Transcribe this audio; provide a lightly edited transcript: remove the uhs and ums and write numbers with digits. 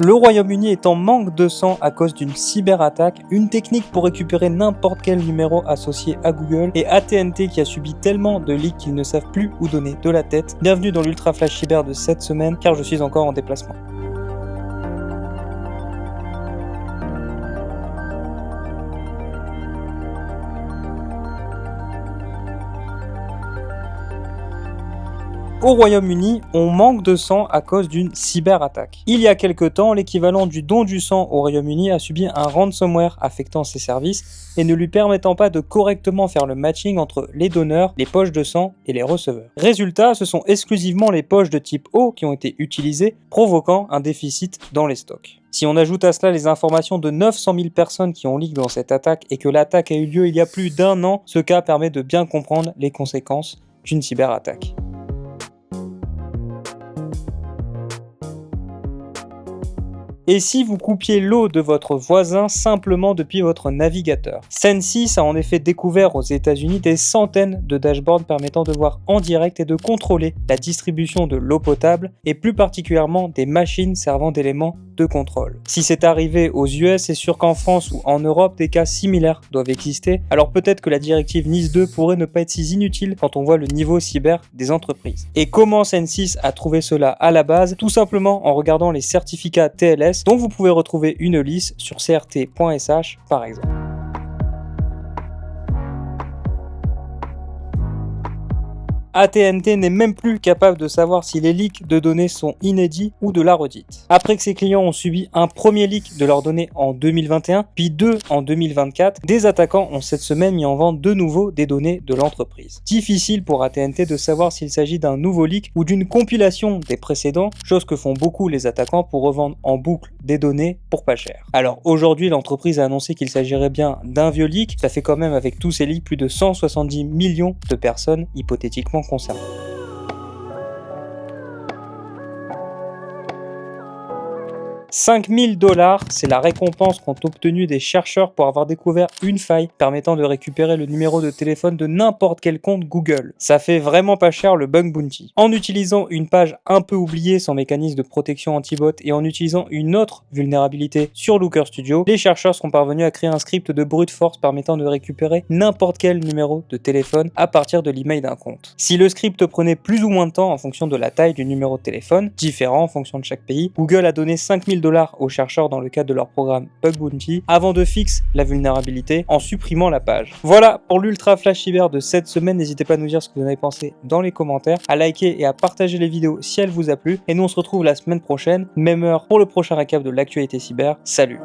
Le Royaume-Uni est en manque de sang à cause d'une cyberattaque, une technique pour récupérer n'importe quel numéro associé à Google, et AT&T qui a subi tellement de leaks qu'ils ne savent plus où donner de la tête. Bienvenue dans l'Ultra Flash Cyber de cette semaine, car je suis encore en déplacement. Au Royaume-Uni, on manque de sang à cause d'une cyberattaque. Il y a quelque temps, l'équivalent du don du sang au Royaume-Uni a subi un ransomware affectant ses services et ne lui permettant pas de correctement faire le matching entre les donneurs, les poches de sang et les receveurs. Résultat, ce sont exclusivement les poches de type O qui ont été utilisées, provoquant un déficit dans les stocks. Si on ajoute à cela les informations de 900 000 personnes qui ont leak dans cette attaque et que l'attaque a eu lieu il y a plus d'1 an, ce cas permet de bien comprendre les conséquences d'une cyberattaque. Et si vous coupiez l'eau de votre voisin simplement depuis votre navigateur? Sensis a en effet découvert aux États-Unis des centaines de dashboards permettant de voir en direct et de contrôler la distribution de l'eau potable et plus particulièrement des machines servant d'éléments de contrôle. Si c'est arrivé aux US, c'est sûr qu'en France ou en Europe, des cas similaires doivent exister, alors peut-être que la directive NIS 2 pourrait ne pas être si inutile quand on voit le niveau cyber des entreprises. Et comment Sensis a trouvé cela à la base? Tout simplement en regardant les certificats TLS dont vous pouvez retrouver une liste sur crt.sh par exemple. AT&T n'est même plus capable de savoir si les leaks de données sont inédits ou de la redite. Après que ses clients ont subi un premier leak de leurs données en 2021, puis deux en 2024, des attaquants ont cette semaine mis en vente de nouveau des données de l'entreprise. Difficile pour AT&T de savoir s'il s'agit d'un nouveau leak ou d'une compilation des précédents, chose que font beaucoup les attaquants pour revendre en boucle des données pour pas cher. Alors aujourd'hui, l'entreprise a annoncé qu'il s'agirait bien d'un vieux leak, ça fait quand même avec tous ces leaks plus de 170 millions de personnes hypothétiquement concernées. $5000, c'est la récompense qu'ont obtenue des chercheurs pour avoir découvert une faille permettant de récupérer le numéro de téléphone de n'importe quel compte Google. Ça fait vraiment pas cher le bug bounty. En utilisant une page un peu oubliée sans mécanisme de protection anti-bot et en utilisant une autre vulnérabilité sur Looker Studio, les chercheurs sont parvenus à créer un script de brute force permettant de récupérer n'importe quel numéro de téléphone à partir de l'email d'un compte. Si le script prenait plus ou moins de temps en fonction de la taille du numéro de téléphone, différent en fonction de chaque pays, Google a donné $5000 aux chercheurs dans le cadre de leur programme Bug Bounty avant de fixer la vulnérabilité en supprimant la page. Voilà pour l'Ultra Flash Cyber de cette semaine. N'hésitez pas à nous dire ce que vous en avez pensé dans les commentaires, à liker et à partager les vidéos si elles vous a plu. Et nous on se retrouve la semaine prochaine, même heure pour le prochain récap de l'actualité cyber. Salut!